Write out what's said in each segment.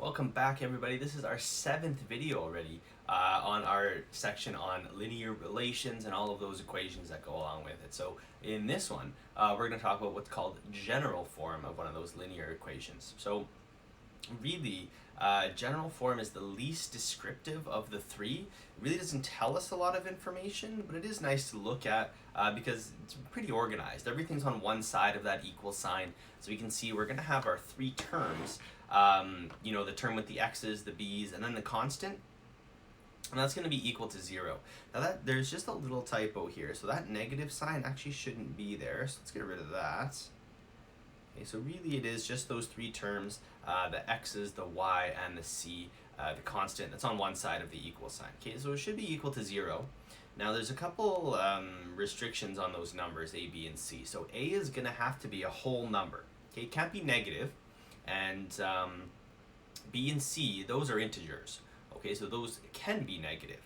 Welcome back, everybody. This is our 7th video already on our section on linear relations and all of those equations that go along with it. So in this one, we're going to talk about what's called general form of one of those linear equations. So really, general form is the least descriptive of the three. It really doesn't tell us a lot of information, but it is nice to look at because it's pretty organized. Everything's on one side of that equal sign, so we can see we're going to have our three terms. The term with the x's, the b's, and then the constant, and that's going to be equal to 0. Now there's just a little typo here, so that negative sign actually shouldn't be there, so let's get rid of that. Okay, so really it is just those three terms, the x's, the y, and the c, the constant that's on one side of the equal sign. Okay, so it should be equal to 0. Now there's a couple restrictions on those numbers, a, b, and c. So a is going to have to be a whole number. Okay, it can't be negative, and b and c, those are integers. Okay, so those can be negative.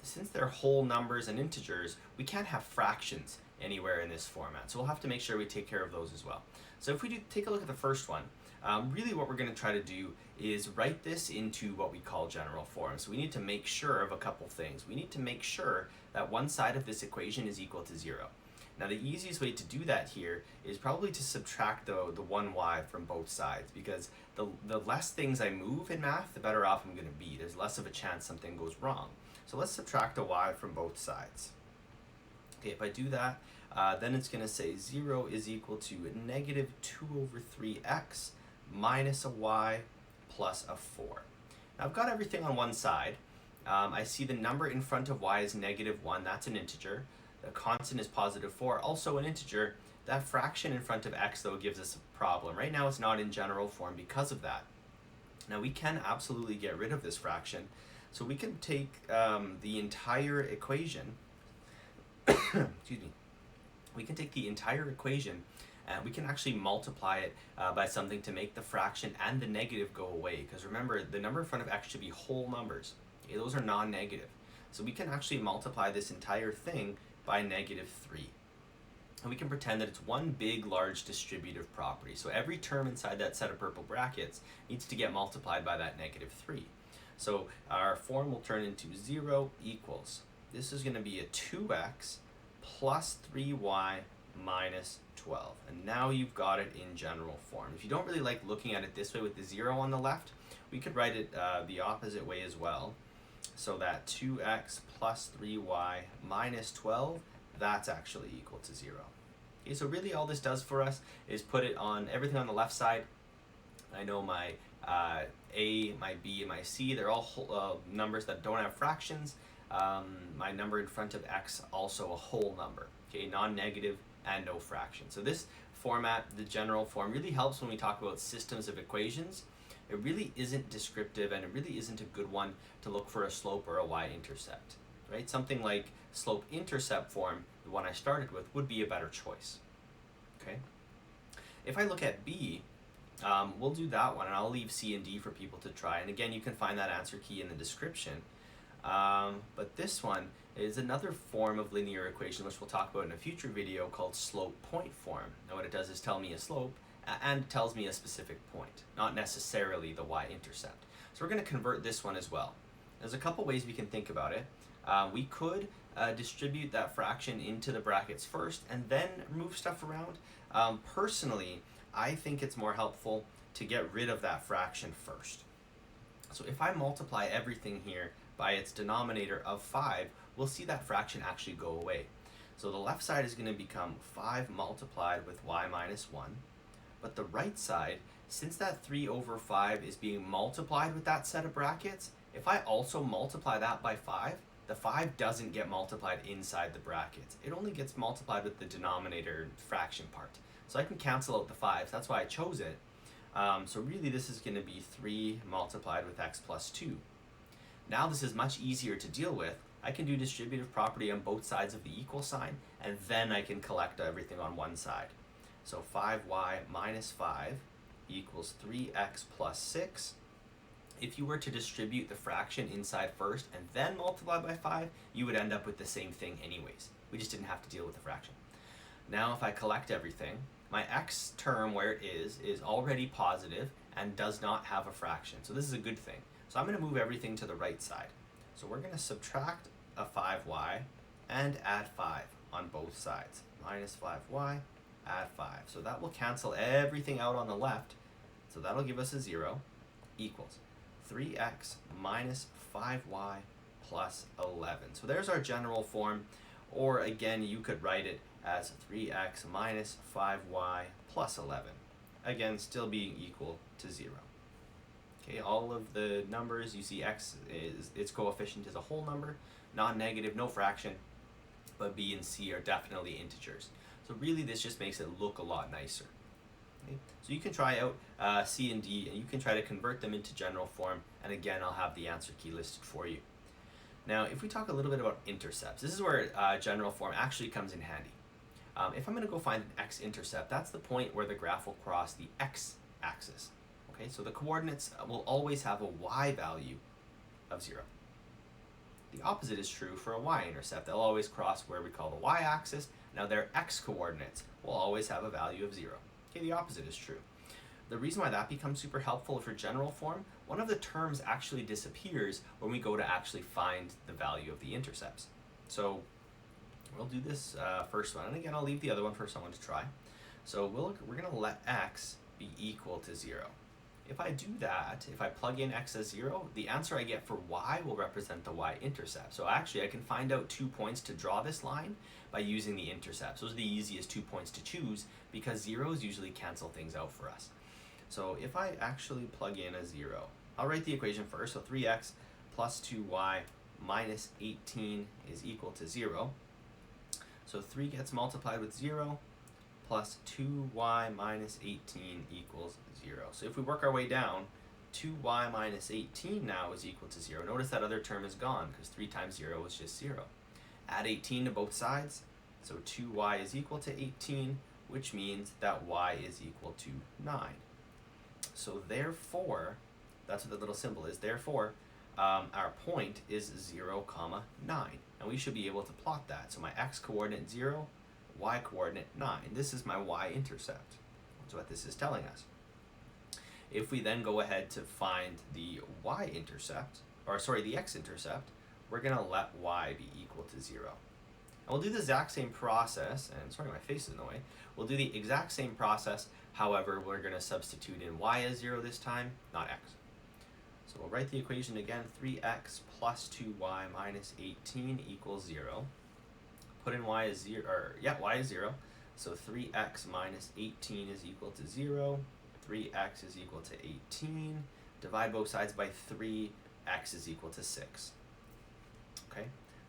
Since they're whole numbers and integers, we can't have fractions anywhere in this format. So we'll have to make sure we take care of those as well. So if we do take a look at the first one, really what we're going to try to do is write this into what we call general form. So we need to make sure of a couple things. We need to make sure that one side of this equation is equal to 0. Now the easiest way to do that here is probably to subtract the 1y from both sides, because the less things I move in math, the better off I'm going to be. There's less of a chance something goes wrong. So let's subtract a y from both sides. Okay, if I do that, then it's going to say 0 is equal to negative 2 over 3x minus a y plus a 4. Now I've got everything on one side. I see the number in front of y is negative 1, that's an integer. The constant is positive 4, also an integer. That fraction in front of x, though, gives us a problem. Right now it's not in general form because of that. Now we can absolutely get rid of this fraction. So we can take the entire equation, excuse me, we can take the entire equation and we can actually multiply it by something to make the fraction and the negative go away. Because remember, the number in front of x should be whole numbers. Okay, those are non-negative. So we can actually multiply this entire thing by negative 3. And we can pretend that it's one big, large distributive property. So every term inside that set of purple brackets needs to get multiplied by that negative 3. So our form will turn into 0 equals, this is going to be a 2x plus 3y minus 12. And now you've got it in general form. If you don't really like looking at it this way with the 0 on the left, we could write it the opposite way as well. So that 2x plus 3y minus 12, that's actually equal to 0. Okay, so really all this does for us is put it on everything on the left side. I know my a, my b, and my c, they're all numbers that don't have fractions. My number in front of x, also a whole number, okay, non-negative and no fraction. So this format, the general form, really helps when we talk about systems of equations. It really isn't descriptive, and it really isn't a good one to look for a slope or a y-intercept, right? Something like slope-intercept form, the one I started with, would be a better choice, okay? If I look at B, we'll do that one, and I'll leave C and D for people to try. And again, you can find that answer key in the description. But this one is another form of linear equation, which we'll talk about in a future video, called slope-point form. Now what it does is tell me a slope, and tells me a specific point, not necessarily the y-intercept. So we're going to convert this one as well. There's a couple ways we can think about it. We could distribute that fraction into the brackets first and then move stuff around. Personally, I think it's more helpful to get rid of that fraction first. So if I multiply everything here by its denominator of 5, we'll see that fraction actually go away. So the left side is going to become 5 multiplied with y minus 1. But the right side, since that 3 over 5 is being multiplied with that set of brackets, if I also multiply that by 5, the 5 doesn't get multiplied inside the brackets. It only gets multiplied with the denominator fraction part. So I can cancel out the 5s, that's why I chose it. So really this is going to be 3 multiplied with x plus 2. Now this is much easier to deal with. I can do distributive property on both sides of the equal sign, and then I can collect everything on one side. So 5y minus 5 equals 3x plus 6. If you were to distribute the fraction inside first and then multiply by 5, you would end up with the same thing anyways. We just didn't have to deal with the fraction. Now if I collect everything, my x term where it is already positive, and does not have a fraction. So this is a good thing. So I'm going to move everything to the right side. So we're going to subtract a 5y and add 5 on both sides. Minus 5y, add 5. So that will cancel everything out on the left. So that'll give us a 0 equals 3x minus 5y plus 11. So there's our general form. Or again, you could write it as 3x minus 5y plus 11. Again, still being equal to 0. Okay, all of the numbers, you see x is its coefficient is a whole number, non-negative, no fraction, but b and c are definitely integers. So really this just makes it look a lot nicer. Okay? So you can try out c and d, and you can try to convert them into general form, and again I'll have the answer key listed for you. Now if we talk a little bit about intercepts, this is where general form actually comes in handy. If I'm going to go find an x-intercept, that's the point where the graph will cross the x-axis. Okay, so the coordinates will always have a y value of 0. The opposite is true for a y-intercept. They'll always cross where we call the y-axis. Now their x-coordinates will always have a value of 0. Okay, the opposite is true. The reason why that becomes super helpful for general form, one of the terms actually disappears when we go to actually find the value of the intercepts. So we'll do this first one, and again I'll leave the other one for someone to try. So we're going to let x be equal to 0. If I do that, if I plug in x as 0, the answer I get for y will represent the y-intercept. So actually I can find out 2 points to draw this line by using the intercepts. Those are the easiest 2 points to choose because zeros usually cancel things out for us. So if I actually plug in a 0, I'll write the equation first. So 3x plus 2y minus 18 is equal to 0. So 3 gets multiplied with 0, plus 2y minus 18 equals 0. So if we work our way down, 2y minus 18 now is equal to 0. Notice that other term is gone because 3 times 0 is just 0. Add 18 to both sides, so 2y is equal to 18, which means that y is equal to 9. So therefore, that's what the little symbol is, therefore, our point is 0, 9. And we should be able to plot that. So my x-coordinate 0, y-coordinate 9. This is my y-intercept. That's what this is telling us. If we then go ahead to find the y-intercept, the x-intercept, we're going to let y be equal to 0. And we'll do the exact same process, and sorry, my face is in the way. We'll do the exact same process, however, we're going to substitute in y as 0 this time, not x. So we'll write the equation again, 3x plus 2y minus 18 equals 0. Put in y as 0, y is 0. So 3x minus 18 is equal to 0. 3x is equal to 18. Divide both sides by 3, x is equal to 6. Okay,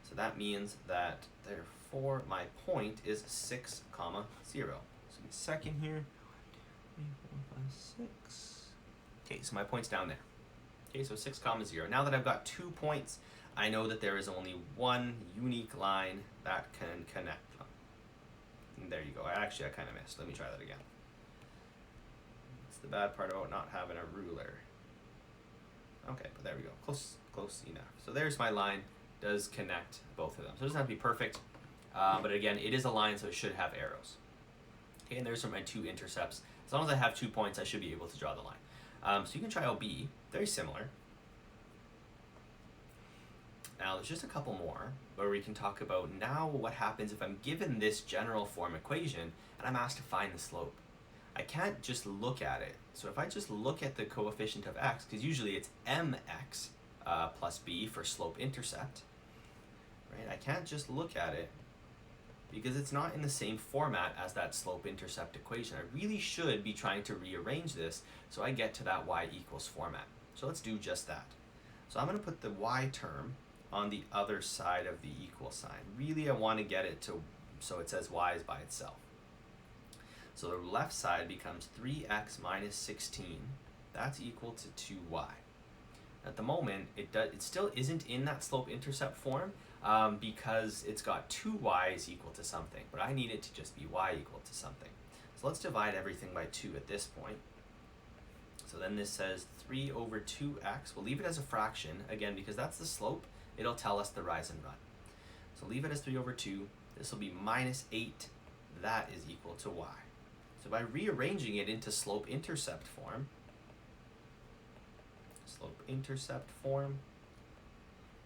so that means that therefore my point is 6, 0. So give me a second here. 3, 4, 5, 6. Okay, so my point's down there. Okay, so 6, 0. Now that I've got 2 points, I know that there is only one unique line that can connect them. And there you go. Actually, I kind of missed. Let me try that again. It's the bad part about not having a ruler. Okay, but there we go. Close enough. So there's my line. Does connect both of them. So it doesn't have to be perfect, but again, it is a line, so it should have arrows. Okay, and there's my 2 intercepts. As long as I have 2 points, I should be able to draw the line. So you can try out B. Very similar. Now there's just a couple more where we can talk about now what happens if I'm given this general form equation and I'm asked to find the slope. I can't just look at it. So if I just look at the coefficient of x, because usually it's mx plus b for slope intercept, right? I can't just look at it because it's not in the same format as that slope intercept equation. I really should be trying to rearrange this so I get to that y equals format. So let's do just that. So I'm going to put the y term on the other side of the equal sign. Really, I want to get it to so it says y is by itself. So the left side becomes 3x minus 16. That's equal to 2y. At the moment, it still isn't in that slope-intercept form because it's got 2y is equal to something, but I need it to just be y equal to something. So let's divide everything by 2 at this point. So then this says 3 over 2x. We'll leave it as a fraction, again, because that's the slope. It'll tell us the rise and run. So leave it as 3 over 2. This will be minus 8. That is equal to y. So by rearranging it into slope-intercept form, slope-intercept form,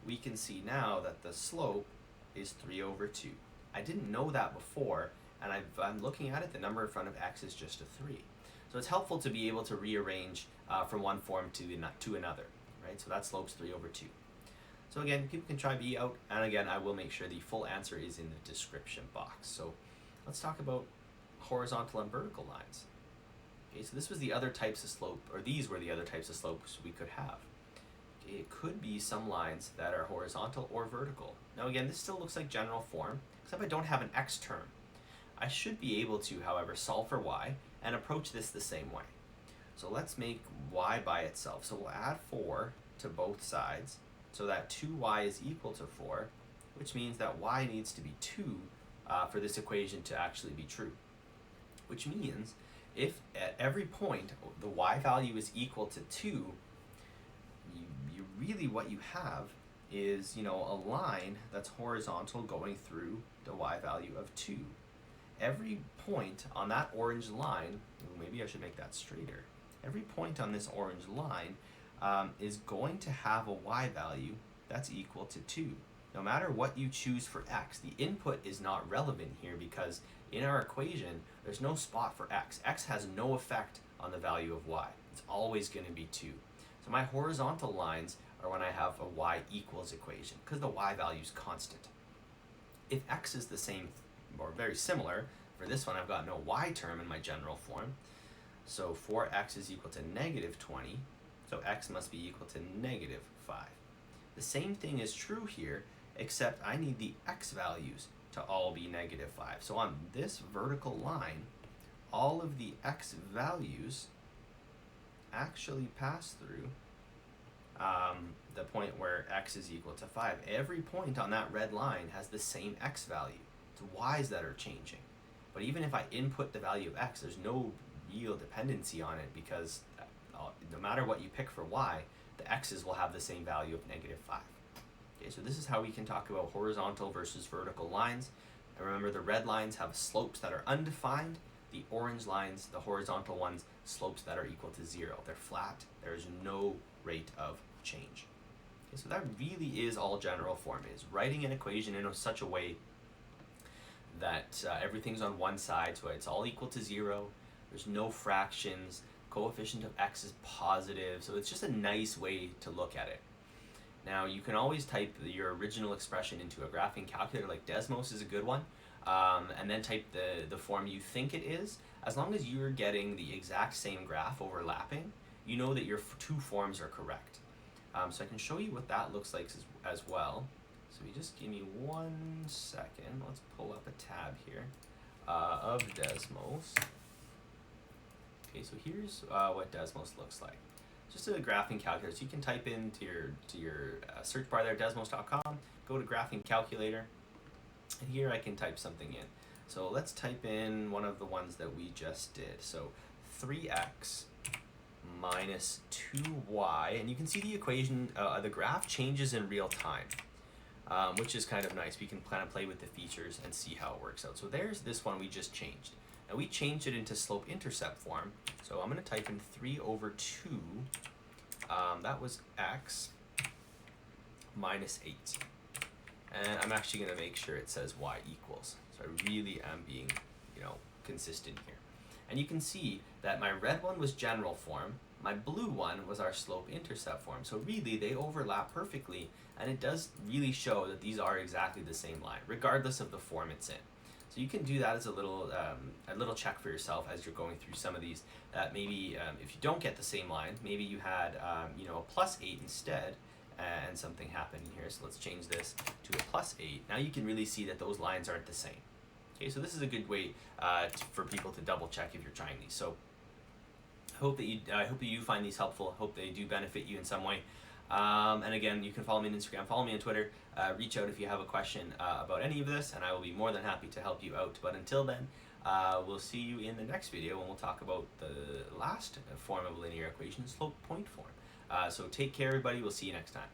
we can see now that the slope is 3 over 2. I didn't know that before, and I'm looking at it, the number in front of x is just a 3. So it's helpful to be able to rearrange from one form to another, right? So that slope's 3 over 2. So again, people can try B out, and again, I will make sure the full answer is in the description box. So let's talk about horizontal and vertical lines. Okay, so this was the other types of slope, or these were the other types of slopes we could have. Okay, it could be some lines that are horizontal or vertical. Now again, this still looks like general form, except I don't have an x term. I should be able to, however, solve for y and approach this the same way. So let's make y by itself. So we'll add 4 to both sides, so that 2y is equal to 4, which means that y needs to be 2 for this equation to actually be true. Which means if at every point the y value is equal to 2, you really what you have is, a line that's horizontal going through the y value of 2. Every point on that orange line, maybe I should make that straighter. Every point on this orange line is going to have a y value that's equal to 2. No matter what you choose for x, the input is not relevant here because in our equation, there's no spot for x. X has no effect on the value of y. It's always going to be 2. So my horizontal lines are when I have a y equals equation because the y value is constant. If x is the same or very similar, for this one I've got no y term in my general form. So 4x is equal to negative 20, so x must be equal to negative 5. The same thing is true here, except I need the x values to all be negative 5. So on this vertical line, all of the x values actually pass through the point where x is equal to 5. Every point on that red line has the same x value. It's y's that are changing. But even if I input the value of x, there's no real dependency on it because no matter what you pick for y, the x's will have the same value of negative 5. Okay, so this is how we can talk about horizontal versus vertical lines. And remember, the red lines have slopes that are undefined. The orange lines, the horizontal ones, slopes that are equal to 0. They're flat. There's no rate of change. Okay, so that really is all general form is. Writing an equation in such a way that everything's on one side, so it's all equal to 0. There's no fractions. Coefficient of x is positive, so it's just a nice way to look at it. Now, you can always type your original expression into a graphing calculator, like Desmos is a good one, and then type the form you think it is. As long as you're getting the exact same graph overlapping, you know that your two forms are correct. So I can show you what that looks like as well. So you just give me 1 second. Let's pull up a tab here of Desmos. Okay, so here's what Desmos looks like. Just a graphing calculator. So you can type into your search bar there, desmos.com, go to graphing calculator, and here I can type something in. So let's type in one of the ones that we just did. So 3x minus 2y, and you can see the equation, the graph changes in real time, which is kind of nice. We can kind of play with the features and see how it works out. So there's this one we just changed. And we changed it into slope-intercept form. So I'm going to type in 3 over 2. That was x minus 8. And I'm actually going to make sure it says y equals. So I really am being, consistent here. And you can see that my red one was general form. My blue one was our slope-intercept form. So really, they overlap perfectly. And it does really show that these are exactly the same line, regardless of the form it's in. So you can do that as a little check for yourself as you're going through some of these. Maybe if you don't get the same line, maybe you had a plus 8 instead, and something happened here. So let's change this to a plus 8. Now you can really see that those lines aren't the same. Okay, so this is a good way for people to double check if you're trying these. So I hope that you find these helpful. Hope they do benefit you in some way. And again, you can follow me on Instagram, follow me on Twitter, reach out if you have a question about any of this, and I will be more than happy to help you out. But until then, we'll see you in the next video when we'll talk about the last form of linear equation, slope point form. So take care, everybody. We'll see you next time.